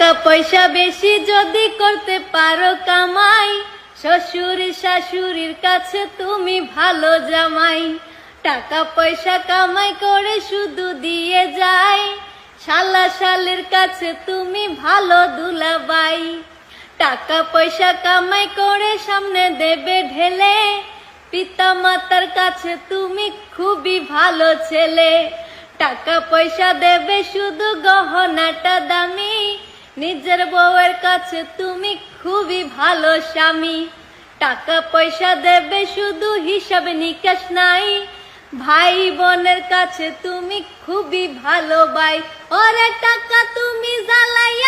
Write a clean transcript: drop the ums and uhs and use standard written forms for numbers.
টাকা পয়সা বেশি যদি করতে পারো কামাই, শ্বশুর শাশুড়ির কাছে তুমি ভালো জামাই। টাকা পয়সা কামাই করে শুধু দিয়ে যায়, শালা শালের কাছে তুমি ভালো দুলাবাই। টাকা পয়সা কামাই করে সামনে দেবে ঢেলে, পিতা মাতার কাছে তুমি খুবই ভালো ছেলে। টাকা পয়সা দেবে শুধু গহনাটা দামি, নিজের বউয়ের কাছে তুমি খুবই ভালো স্বামী। টাকা পয়সা দেবে শুধু হিসাব নিকাশ নাই, ভাই বোনের কাছে তুমি খুবই ভালো ভাই। ওরে টাকা তুমি জ্বালাইয়া